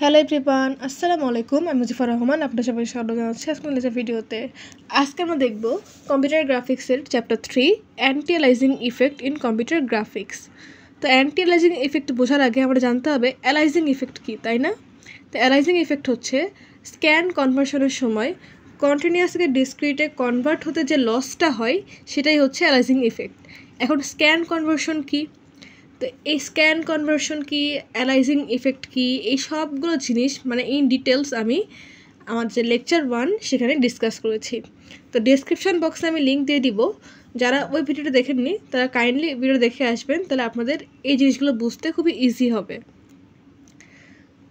Hello everyone, আসসালামু আলাইকুম। আমি মুজিফার রহমান, আপনাদের সবাই স্বাগত জানাচ্ছি আজকের লেকচার ভিডিওতে। আজকে আমরা দেখব কম্পিউটার গ্রাফিক্সের chapter 3 anti aliasing effect in computer graphics. তো অ্যান্টি অ্যালাইজিং ইফেক্ট বোঝার আগে আমরা জানতে হবে অ্যালাইজিং ইফেক্ট কী, তাই না? তো অ্যালাইজিং ইফেক্ট হচ্ছে স্ক্যান কনভার্সনের সময় কন্টিনিউয়াস থেকে ডিসক্রিটে কনভার্ট হতে যে লসটা হয় সেটাই হচ্ছে অ্যালাইজিং ইফেক্ট। এখন স্ক্যান কনভার্সন কী, তো এই স্ক্যান কনভার্সন কি, অ্যালাইজিং ইফেক্ট কি, এই সবগুলো জিনিস মানে ইন ডিটেলস আমি আমার যে লেকচার 1 সেখানে ডিসকাস করেছি। তো ডেসক্রিপশন বক্সে আমি লিঙ্ক দিয়ে দিব, যারা ওই ভিডিওটা দেখেননি তারা কাইন্ডলি ভিডিও দেখে আসবেন, তাহলে আপনাদের এই জিনিসগুলো বুঝতে খুবই ইজি হবে।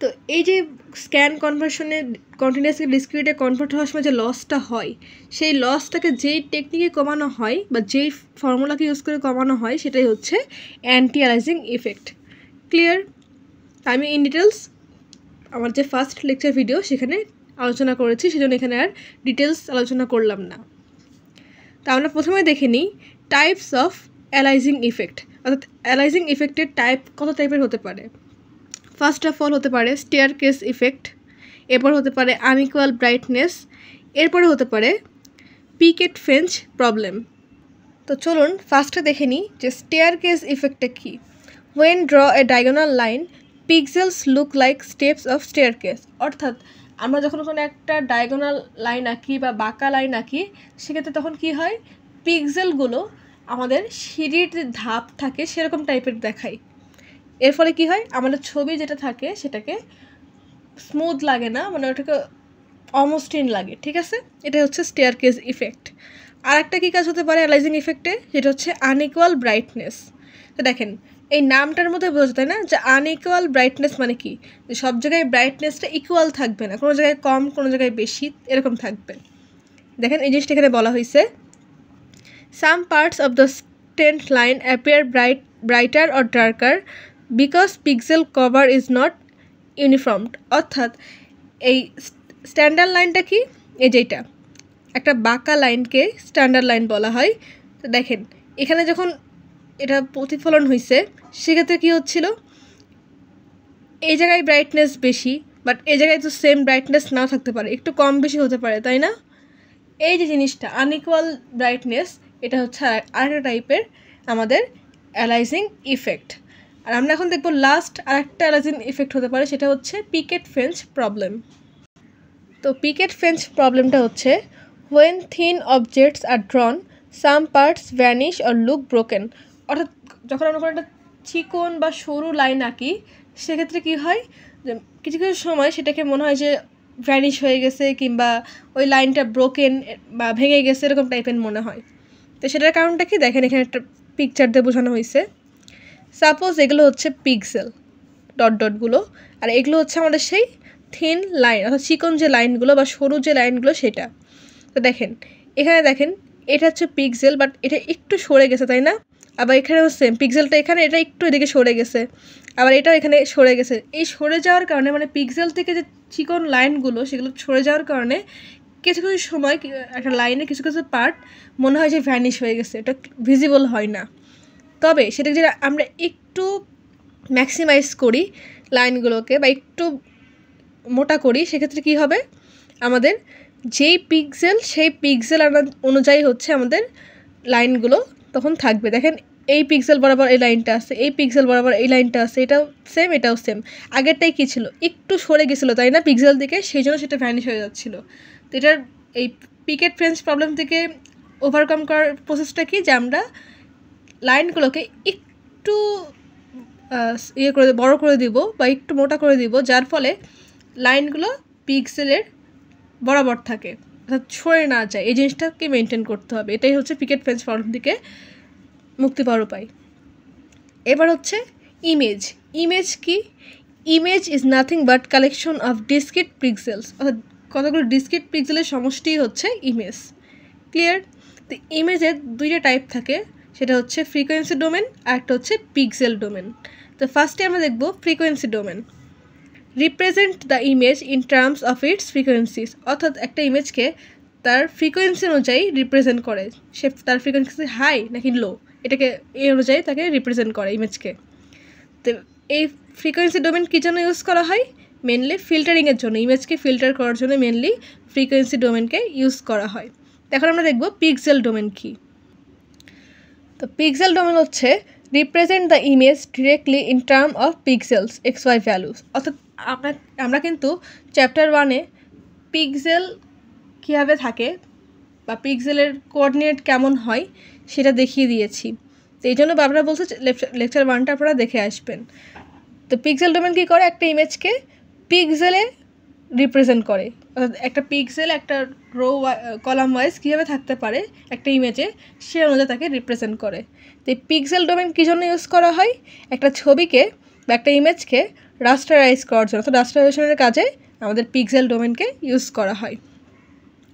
তো এই যে স্ক্যান কনভার্সনে কন্টিনিউয়াসলি ডিসক্রিটে কনভার্ট হওয়ার সময় যে লসটা হয়, সেই লসটাকে যেই টেকনিকে কমানো হয় বা যেই ফর্মুলাকে ইউজ করে কমানো হয় সেটাই হচ্ছে অ্যান্টি অ্যালাইজিং ইফেক্ট। ক্লিয়ার? আমি ইন ডিটেলস আমার যে ফার্স্ট লেকচার ভিডিও সেখানে আলোচনা করেছি, সেজন্য এখানে আর ডিটেলস আলোচনা করলাম না। তা আমরা প্রথমে দেখে নিই টাইপস অফ অ্যালাইজিং ইফেক্ট, অর্থাৎ অ্যালাইজিং ইফেক্টের টাইপ কত টাইপের হতে পারে। ফার্স্ট অফ অল হতে পারে স্টেয়ারকেস ইফেক্ট, এরপর হতে পারে আনইকুয়াল ব্রাইটনেস, এরপরে হতে পারে পিকেট ফেঞ্চ প্রবলেম। তো চলুন ফার্স্টে দেখে নিই যে স্টেয়ারকেস ইফেক্টটা কী। When draw a diagonal line pixels look like steps of staircase, অর্থাৎ আমরা যখন কোনো একটা ডায়াগোনাল লাইন আঁকি বা বাঁকা লাইন আঁকি, সেক্ষেত্রে তখন কি হয়, পিক্সেলগুলো আমাদের সিঁড়ির যে ধাপ থাকে সেরকম টাইপের দেখায়। এর ফলে কী হয়, আমাদের ছবি যেটা থাকে সেটাকে স্মুথ লাগে না, মানে ওটাকে অমসৃণ লাগে। ঠিক আছে, এটা হচ্ছে স্টেয়ারকেস ইফেক্ট। আর একটা কী কাজ হতে পারে অ্যালাইজিং ইফেক্টে, যেটা হচ্ছে আনইকুয়াল ব্রাইটনেস। তো দেখেন এই নামটার মধ্যে বোঝা যায় না যে আনইকুয়াল ব্রাইটনেস মানে কি, যে সব জায়গায় ব্রাইটনেসটা ইকুয়াল থাকবে না, কোনো জায়গায় কম কোনো জায়গায় বেশি এরকম থাকবে। দেখেন এই জিনিসটা এখানে বলা হয়েছে, some parts of the stent line appear brighter or darker because pixel cover is not uniform. অর্থাৎ এই স্ট্যান্ডার্ড লাইনটা কি, এই যেটা একটা বাঁকা লাইনকে স্ট্যান্ডার্ড লাইন বলা হয়। তো দেখেন এখানে যখন এটা প্রতিফলন হয়েছে সেক্ষেত্রে কী হচ্ছিল, এই জায়গায় ব্রাইটনেস বেশি, বাট এই জায়গায় তো সেম ব্রাইটনেস নাও থাকতে পারে, একটু কম বেশি হতে পারে, তাই না? এই যে জিনিসটা আনইকুয়াল ব্রাইটনেস, এটা হচ্ছে আরেকটা টাইপের আমাদের অ্যালাইজিং ইফেক্ট। আর আমরা এখন দেখব লাস্ট আরেকটা অ্যালাইজিং ইফেক্ট হতে পারে, সেটা হচ্ছে পিকেট ফেঞ্চ প্রবলেম। তো পিকেট ফেঞ্চ প্রবলেমটা হচ্ছে when thin objects R ড্রন some parts vanish or look broken. অর্থাৎ যখন আমরা কোনো একটা চিকন বা সরু লাইন আঁকি সেক্ষেত্রে কী হয়, যে কিছু কিছু সময় সেটাকে মনে হয় যে ভ্যানিশ হয়ে গেছে কিংবা ওই লাইনটা ব্রোকেন বা ভেঙে গেছে এরকম টাইপের মনে হয়। তো সেটার কারণটা কি, দেখেন এখানে একটা পিকচার দিয়ে বোঝানো হয়েছে। সাপোজ এগুলো হচ্ছে পিক্সেল ডটগুলো, আর এগুলো হচ্ছে আমাদের সেই থিন লাইন, অর্থাৎ চিকন যে লাইনগুলো বা সরু যে লাইনগুলো সেটা। তো দেখেন এখানে দেখেন এটা হচ্ছে পিক্সেল, বাট এটা একটু সরে গেছে, তাই না? আবার এখানেও সেম, পিক্সেলটা এখানে, এটা একটু এদিকে সরে গেছে, আবার এটাও এখানে সরে গেছে। এই সরে যাওয়ার কারণে মানে পিক্সেল থেকে যে চিকন লাইনগুলো সেগুলো সরে যাওয়ার কারণে কিছু কিছু সময় একটা লাইনের কিছু কিছু পার্ট মনে হয় যে ভ্যানিশ হয়ে গেছে, এটা ভিজিবল হয় না। তবে সেটা যদি আমরা একটু ম্যাক্সিমাইজ করি লাইনগুলোকে বা একটু মোটা করি, সেক্ষেত্রে কী হবে, আমাদের যেই পিক্সেল সেই পিক্সেল অনুযায়ী হচ্ছে আমাদের লাইনগুলো তখন থাকবে। দেখেন এই পিক্সেল বরাবর এই লাইনটা আছে, এই পিক্সেল বরাবর এই লাইনটা আছে, এটাও সেম এটাও সেম। আগেরটাই কী ছিল, একটু সরে গেছিলো, তাই না, পিক্সেল দিকে, সেই জন্য সেটা ভ্যানিশ হয়ে যাচ্ছিলো। তো এটার এই পিকেট ফেঞ্চ প্রবলেম থেকে ওভারকাম করার প্রসেসটা কি, যে আমরা লাইনগুলোকে একটু বড় করে দিব বা একটু মোটা করে দিব, যার ফলে লাইনগুলো পিক্সেলের বরাবর থাকে, অর্থাৎ সরে না যায়। এই জিনিসটাকে মেনটেন করতে হবে, এটাই হচ্ছে পিকেট ফেঞ্চ প্রবলেম থেকে মুক্তি পাওয়ার উপায়। এবার হচ্ছে ইমেজ। ইমেজ কি, image is nothing but collection of discrete pixels, অর্থাৎ কতগুলো ডিসক্রিট পিক্সেলের সমষ্টি হচ্ছে ইমেজ। ক্লিয়ার? তো ইমেজের দুইটা টাইপ থাকে, সেটা হচ্ছে ফ্রিকোয়েন্সি ডোমেন আর একটা হচ্ছে পিক্সেল ডোমেন। তো ফার্স্টে আমরা দেখব frequency domain. Represent the image in terms of its frequencies, অর্থাৎ একটা ইমেজকে তার ফ্রিকোয়েন্সি অনুযায়ী রিপ্রেজেন্ট করে, সে তার ফ্রিকোয়েন্সি হাই নাকি লো, এটাকে এই অনুযায়ী তাকে রিপ্রেজেন্ট করে ইমেজকে। তো এই ফ্রিকোয়েন্সি ডোমেন কী জন্য ইউজ করা হয়, মেনলি ফিল্টারিংয়ের জন্য, ইমেজকে ফিল্টার করার জন্য মেনলি ফ্রিকোয়েন্সি ডোমেনকে ইউজ করা হয়। এখন আমরা দেখব পিক্সেল ডোমেন কী। তো পিক্সেল ডোমেন হচ্ছে represent the image directly in term of pixels XY values. অর্থাৎ আমরা কিন্তু চ্যাপ্টার 1-এ পিক্সেল কীভাবে থাকে বা পিক্সেলের কোঅর্ডিনেট কেমন হয় সেটা দেখিয়ে দিয়েছি। তো এই জন্য বাবরা বলছে লেকচার 1টা আপনারা দেখে আসবেন। তো পিক্সেল ডোমেন কী করে, একটা ইমেজকে পিক্সেলে রিপ্রেজেন্ট করে। অর্থাৎ একটা পিক্সেল একটা রো কলাম ওয়াইজ কীভাবে থাকতে পারে একটা ইমেজে, সে অনুযায়ী তাকে রিপ্রেজেন্ট করে। তো এই পিক্সেল ডোমেন কী জন্য ইউজ করা হয়, একটা ছবিকে বা একটা ইমেজকে রাস্টারাইজ করার জন্য। তো রাস্টারাইজেশনের কাজে আমাদের পিক্সেল ডোমেনকে ইউজ করা হয়।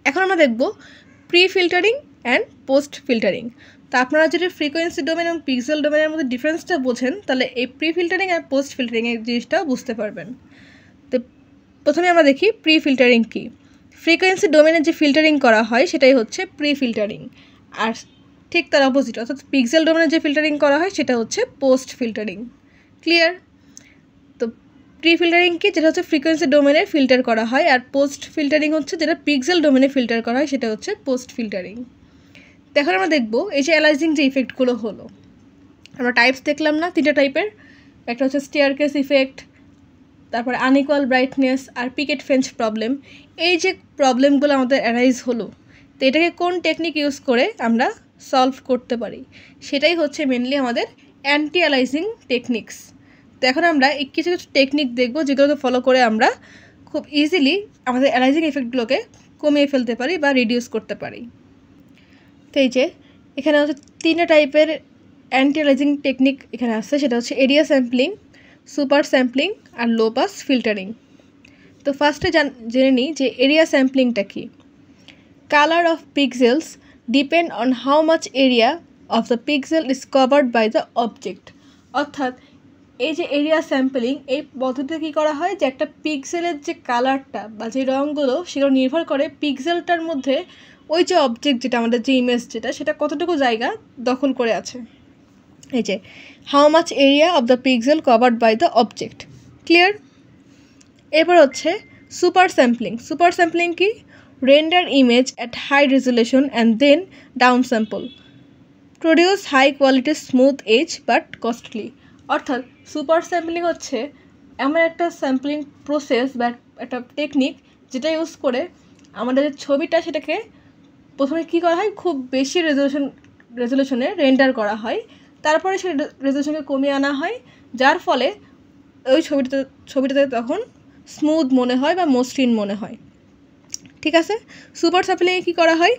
এখন আমরা দেখব pre filtering and post filtering. তো আপনারা যদি ফ্রিকোয়েন্সি ডোমেন এবং পিক্সেল ডোমেনের মধ্যে ডিফারেন্সটা বোঝেন, তাহলে এই প্রি ফিল্টারিং আর পোস্ট ফিল্টারিংয়ের জিনিসটা বুঝতে পারবেন। তো প্রথমে আমরা দেখি প্রি ফিল্টারিং কী। ফ্রিকোয়েন্সি ডোমেনের যে ফিল্টারিং করা হয় সেটাই হচ্ছে প্রি ফিল্টারিং, আর ঠিক তার অপোজিট অর্থাৎ পিক্সেল ডোমেনের যে ফিল্টারিং করা হয় সেটা হচ্ছে পোস্ট ফিল্টারিং। ক্লিয়ার? তো প্রি ফিল্টারিং কি, যেটা হচ্ছে ফ্রিকোয়েন্সি ডোমেনে ফিল্টার করা হয়, আর পোস্ট ফিল্টারিং হচ্ছে যেটা পিক্সেল ডোমেনে ফিল্টার করা হয়, সেটা হচ্ছে পোস্ট ফিল্টারিং। এখন আমরা দেখব এই যে অ্যালাইজিং যে ইফেক্টগুলো হলো, আমরা টাইপস দেখলাম না, 3টা টাইপের। একটা হচ্ছে স্টেয়ারকেস ইফেক্ট, তারপরে আনইকুয়াল ব্রাইটনেস আর পিকেট ফ্রেঞ্চ প্রবলেম। এই যে প্রবলেমগুলো আমাদের অ্যারাইজ হলো, তো এটাকে কোন টেকনিক ইউজ করে আমরা সলভ করতে পারি, সেটাই হচ্ছে মেনলি আমাদের অ্যান্টি অ্যালাইজিং টেকনিক্স। তো এখন আমরা এই কিছু কিছু টেকনিক দেখব যেগুলোকে ফলো করে আমরা খুব ইজিলি আমাদের অ্যালাইজিং ইফেক্টগুলোকে কমিয়ে ফেলতে পারি বা রিডিউস করতে পারি। তো এই যে এখানে হচ্ছে 3টা টাইপের অ্যান্টি অ্যালাইজিং টেকনিক এখানে আসছে, সেটা হচ্ছে এরিয়া স্যাম্পলিং, সুপার স্যাম্পলিং আর লো পাস ফিল্টারিং। তো ফার্স্টে জেনে নিই যে এরিয়া স্যাম্পলিংটা কী। Colour of pixels depend on how much area of the pixel is covered by the object. অর্থাৎ এই যে এরিয়া স্যাম্পলিং, এই পদ্ধতিতে কী করা হয় যে একটা পিক্সেলের যে কালারটা বা যে রঙগুলো, সেগুলো নির্ভর করে পিক্সেলটার মধ্যে ওই যে অবজেক্ট যেটা আমাদের যে ইমেজ যেটা, সেটা কতটুকু জায়গা দখল করে আছে। এই যে how much area of the pixel covered by the object. Clear? এরপর হচ্ছে সুপার স্যাম্পলিং। সুপার স্যাম্পলিং কি, render image at high resolution and then down sample, produce high quality smooth edge but costly. অর্থাৎ super sampling হচ্ছে এমন একটা sampling process বা একটা technique যেটা ইউজ করে আমাদের যে ছবিটা সেটাকে প্রথমে কী করা হয়, খুব বেশি রেজুলেশনে রেন্ডার করা হয়, তারপরে সেই রেজুলেশনকে কমিয়ে আনা হয়, যার ফলে ওই ছবিটাতে তখন স্মুথ মনে হয় বা মসৃণ মনে হয়। ঠিক আছে? সুপার স্যাম্পলিংয়ে কী করা হয়,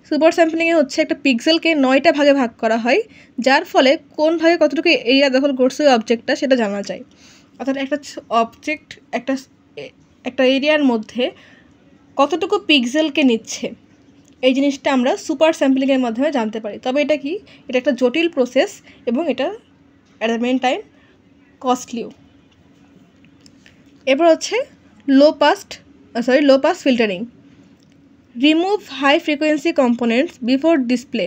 সুপার স্যাম্পলিংয়ে হচ্ছে একটা পিক্সেলকে 9টা ভাগে ভাগ করা হয়, যার ফলে কোন ভাগে কতটুকু এরিয়া দখল করছে ওই অবজেক্টটা সেটা জানা যায়। অর্থাৎ একটা অবজেক্ট একটা এরিয়ার মধ্যে কতটুকু পিক্সেলকে নিচ্ছে, এই জিনিসটা আমরা সুপার স্যাম্পলিংয়ের মাধ্যমে জানতে পারি। তবে এটা কি, এটা একটা জটিল প্রসেস এবং এটা অ্যাট দ্য মেন টাইম কস্টলিও। এরপর হচ্ছে low pass filtering. Remove high frequency components before display.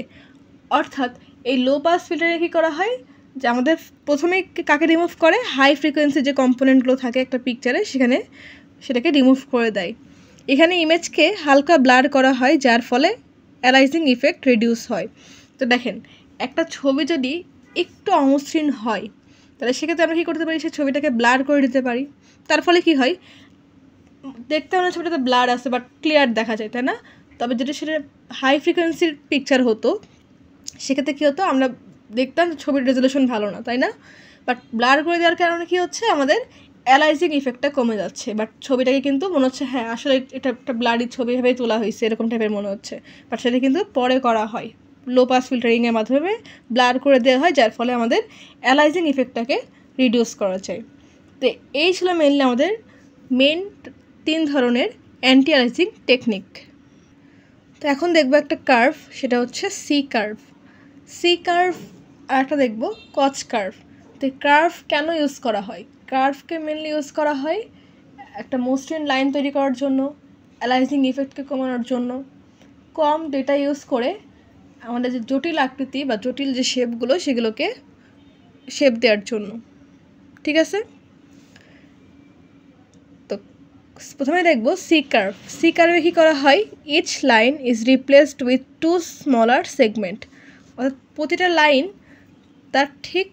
অর্থাৎ এই লো পাস ফিল্টারে কী করা হয় যে আমাদের প্রথমে কাকে রিমুভ করে, হাই ফ্রিকোয়েন্সি যে কম্পোনেন্টগুলো থাকে একটা পিকচারে সেটাকে রিমুভ করে দেয়। এখানে ইমেজকে হালকা ব্লার করা হয়, যার ফলে অ্যালাইজিং ইফেক্ট রিডিউস হয়। তো দেখেন, একটা ছবি যদি একটু অমসৃণ হয়, তাহলে সেক্ষেত্রে আমরা কী করতে পারি, সেই ছবিটাকে ব্লার করে দিতে পারি। তার ফলে কি হয়, দেখতে অনেক ছবিটাতে ব্লার আসে বাট ক্লিয়ার দেখা যায়, তাই না? তবে যদি সেটা হাই ফ্রিকোয়েন্সির পিকচার হতো, সেক্ষেত্রে কী হতো, আমরা দেখতাম ছবির রেজুলেশন ভালো না, তাই না? বাট ব্লার করে দেওয়ার কারণে কী হচ্ছে, আমাদের অ্যালাইজিং ইফেক্টটা কমে যাচ্ছে, বাট ছবিটাকে কিন্তু মনে হচ্ছে হ্যাঁ আসলে এটা একটা ব্লারি ছবি ভেবেই তোলা হয়েছে, এরকম টাইপের মনে হচ্ছে। বাট সেটা কিন্তু পরে করা হয়, লো পাস ফিল্টারিংয়ের মাধ্যমে ব্লার করে দেওয়া হয়, যার ফলে আমাদের অ্যালাইজিং ইফেক্টটাকে রিডিউস করা যায়। তো এই ছিল মেনলি আমাদের মেন 3 ধরনের অ্যান্টি অ্যালাইজিং টেকনিক। তো এখন দেখবো একটা কার্ভ, সেটা হচ্ছে সি কার্ভ, আর একটা দেখবো কচ কার্ভ। তো কার্ভ কেন ইউজ করা হয়, কার্ভকে মেনলি ইউজ করা হয় একটা মসৃণ লাইন তৈরি করার জন্য, অ্যালাইজিং ইফেক্টকে কমানোর জন্য, কম ডেটা ইউজ করে আমাদের যে জটিল আকৃতি বা জটিল যে শেপগুলো সেগুলোকে শেপ দেওয়ার জন্য। ঠিক আছে? তো প্রথমে দেখব সি কার্ভ। সি কার্ভে কী করা হয়, each line is replaced with 2 smaller segment, অর্থাৎ প্রতিটা লাইন তার ঠিক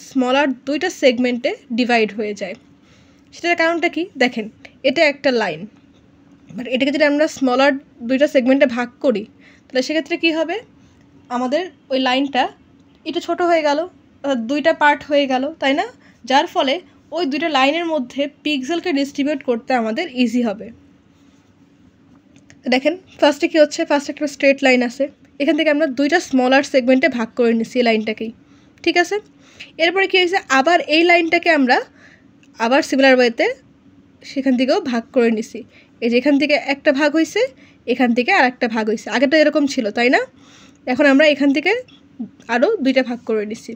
স্মলার 2টা সেগমেন্টে ডিভাইড হয়ে যায়। সেটার কারণটা কি, দেখেন এটা একটা লাইন, বাট এটাকে যদি আমরা স্মলার 2টা সেগমেন্টে ভাগ করি তাহলে সেক্ষেত্রে কী হবে, আমাদের ওই লাইনটা একটু ছোট হয়ে গেল, অর্থাৎ 2টা পার্ট হয়ে গেল, তাই না? যার ফলে ওই 2টা লাইনের মধ্যে পিক্সেলকে ডিস্ট্রিবিউট করতে আমাদের ইজি হবে। দেখেন ফার্স্টে কী হচ্ছে, ফার্স্টে একটা স্ট্রেট লাইন আছে, এখান থেকে আমরা 2টা স্মলার সেগমেন্টে ভাগ করে নিচ্ছি এই লাইনটাকেই, ঠিক আছে? এরপরে কী হয়েছে, আবার এই লাইনটাকে আমরা আবার সিমিলার ওয়েতে সেখান থেকেও ভাগ করে নিছি। এই যে এখান থেকে একটা ভাগ হয়েছে, এখান থেকে আর একটা ভাগ হয়েছে, আগেটা এরকম ছিল তাই না? এখন আমরা এখান থেকে আরও 2টা ভাগ করে নিছি,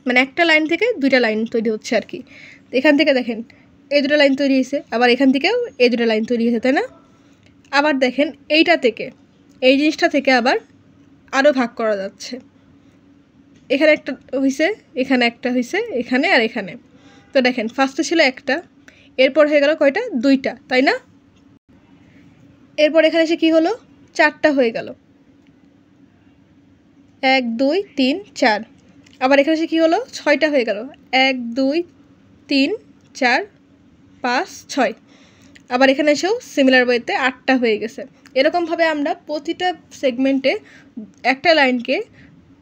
মানে একটা লাইন থেকে 2টা লাইন তৈরি হচ্ছে আর কি। তো এখান থেকে দেখেন এই 2টা লাইন তৈরি হয়েছে, আবার এখান থেকেও এই 2টা লাইন তৈরি হয়েছে, তাই না? আবার দেখেন এইটা থেকে, এই জিনিসটা থেকে আবার আরও ভাগ করা যাচ্ছে, এখানে একটা হয়েছে, এখানে একটা হয়েছে, এখানে আর এখানে। তো দেখেন ফার্স্টে ছিল একটা, এরপর হয়ে গেল কয়টা, 2টা, তাই না? এরপর এখানে এসে কী হলো, 4টা হয়ে গেল, 1 2 3 4। আবার এখানে এসে কী হলো, 6টা হয়ে গেল, 1 2 3 4 5 6। আবার এখানে এসেও সিমিলার ওয়েতে 8টা হয়ে গেছে। এরকমভাবে আমরা প্রতিটা সেগমেন্টে একটা লাইনকে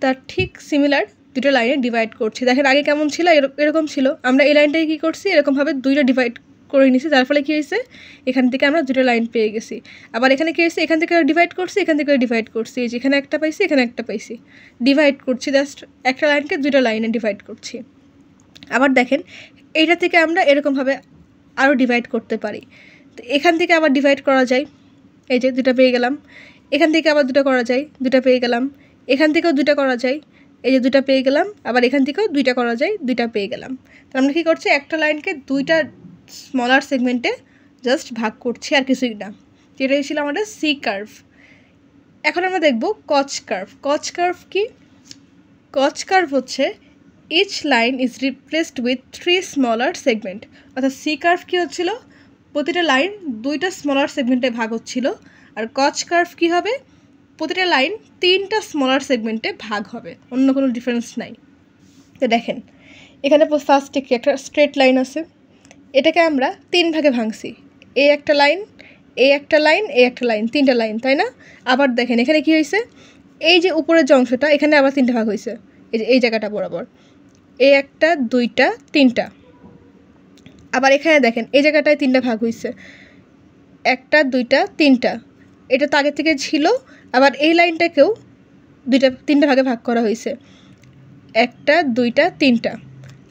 তার ঠিক সিমিলার 2টা লাইনে ডিভাইড করছি। দেখেন আগে কেমন ছিল, এরকম ছিল, আমরা এই লাইনটাকে কী করছি, এরকমভাবে 2টা ডিভাইড করে নিয়েছি, যার ফলে কী হয়েছে, এখান থেকে আমরা 2টা লাইন পেয়ে গেছি। আবার এখানে কী হয়েছে, এখান থেকে ডিভাইড করছি, এখান থেকে ডিভাইড করছি, এই যে এখানে একটা পাইছি, এখানে একটা পাইছি, ডিভাইড করছি, জাস্ট একটা লাইনকে 2টা লাইনে ডিভাইড করছি। আবার দেখেন এইটা থেকে আমরা এরকমভাবে আরও ডিভাইড করতে পারি। তো এখান থেকে আবার ডিভাইড করা যায়, এই যে 2টা পেয়ে গেলাম, এখান থেকে আবার 2টা করা যায়, 2টা পেয়ে গেলাম, এখান থেকেও 2টা করা যায়, এই যে 2টা পেয়ে গেলাম, আবার এখান থেকেও 2টা করা যায়, 2টা পেয়ে গেলাম। তাহলে আমরা কী করছি, একটা লাইনকে 2টা স্মলার সেগমেন্টে জাস্ট ভাগ করছি, আর কিছুই না। যেটাই ছিল আমাদের সি কার্ভ। এখন আমরা দেখব কচ কার্ভ। কচ কার্ভ কি, কচ কার্ভ হচ্ছে each line is replaced with 3 smaller segment, অর্থাৎ সি কার্ভ কী হচ্ছিল, প্রতিটা লাইন 2টা স্মলার সেগমেন্টে ভাগ হচ্ছিল, আর কচ কার্ভ কী হবে, প্রতিটা লাইন 3টা স্মলার সেগমেন্টে ভাগ হবে, অন্য কোনো ডিফারেন্স নাই। তো দেখেন এখানে ফার্স্টে কি একটা স্ট্রেট লাইন আছে, এটাকে আমরা 3 ভাগে ভাঙছি, এই একটা লাইন, এই একটা লাইন, এই একটা লাইন, 3টা লাইন, তাই না? আবার দেখেন এখানে কি হয়েছে, এই যে উপরের যে অংশটা, এখানে আবার 3টা ভাগ হয়েছে, এই যে এই জায়গাটা বরাবর, এই একটা 2টা 3টা। আবার এখানে দেখেন এই জায়গাটায় 3টা ভাগ হয়েছে, একটা 2টা 3টা, এটা তো আগে থেকে ছিল। আবার এই লাইনটাকেও 3টা ভাগে ভাগ করা হয়েছে, একটা 2টা 3টা।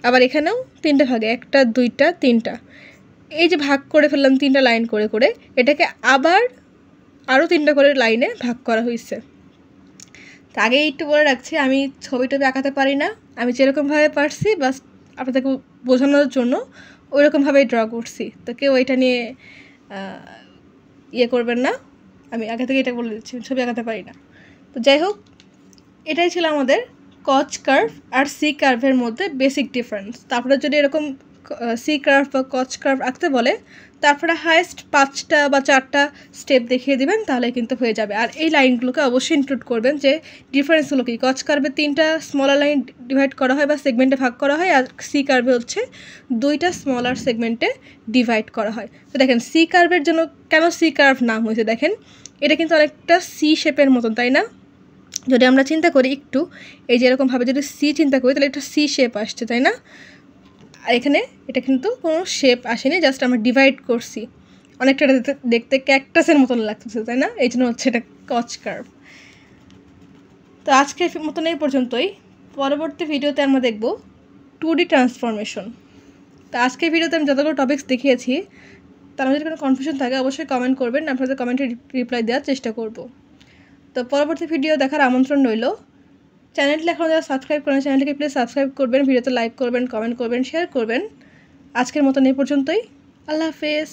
আবার এখানেও 3টা ভাগে, একটা 2টা 3টা। এই যে ভাগ করে ফেললাম 3টা লাইন করে করে, এটাকে আবার আরও 3টা করে লাইনে ভাগ করা হয়েছে। তো আগে একটু বলে রাখছি, আমি ছবিটা আঁকাতে পারি না, আমি যেরকমভাবে পারছি বাস আপনাদেরকে বোঝানোর জন্য ওইরকমভাবেই ড্র করছি। তো কেউ এটা নিয়ে ইয়ে করবেন না, আমি আগে থেকে এটা বলে দিচ্ছি, ছবি আঁকাতে পারি না। তো যাই হোক, এটাই ছিল আমাদের কচ কার্ভ আর সি কার্ভের মধ্যে বেসিক ডিফারেন্স। তারপরে যদি এরকম সি কার্ভ বা কচ কার্ভ আঁকতে বলে, তারপরে হায়েস্ট 5টা বা 4টা স্টেপ দেখিয়ে দিবেন, তাহলে কিন্তু হয়ে যাবে। আর এই লাইনগুলোকে অবশ্যই ইনক্লুড করবেন যে ডিফারেন্সগুলো কী। কচ কার্ভে 3টা স্মলার লাইন ডিভাইড করা হয় বা সেগমেন্টে ভাগ করা হয়, আর সি কার্ভে হচ্ছে 2টা স্মলার সেগমেন্টে ডিভাইড করা হয়। তো দেখেন সি কার্ভের জন্য কেন সি কার্ভ নাম হয়েছে, দেখেন এটা কিন্তু অনেকটা সি শেপের মতন, তাই না? যদি আমরা চিন্তা করি একটু, এই যে এরকমভাবে যদি সি চিন্তা করি তাহলে একটা সি শেপ আসছে, তাই না? আর এখানে এটা কিন্তু কোনো শেপ আসেনি, জাস্ট আমরা ডিভাইড করছি, অনেকটা দেখতে ক্যাকটাসের মতন লাগতেছে, তাই না? এই জন্য হচ্ছে এটা কচ কার্ভ। তো আজকের মতন এই পর্যন্তই। পরবর্তী ভিডিওতে আমরা দেখব 2D ট্রান্সফরমেশন। তো আজকের ভিডিওতে আমি যতগুলো টপিকস দেখিয়েছি তার মধ্যে যদি কোনো কনফিউশন থাকে অবশ্যই কমেন্ট করবেন, আপনাদের কমেন্টে রিপ্লাই দেওয়ার চেষ্টা করব। তো পরবর্তী ভিডিও দেখার আমন্ত্রণ রইল। চ্যানেলটি এখন যারা সাবস্ক্রাইব করেন চ্যানেলটিকে প্লিজ সাবস্ক্রাইব করবেন, ভিডিওতে লাইক করবেন, কমেন্ট করবেন, শেয়ার করবেন। আজকের মতন এই পর্যন্তই। আল্লাহ হাফেজ।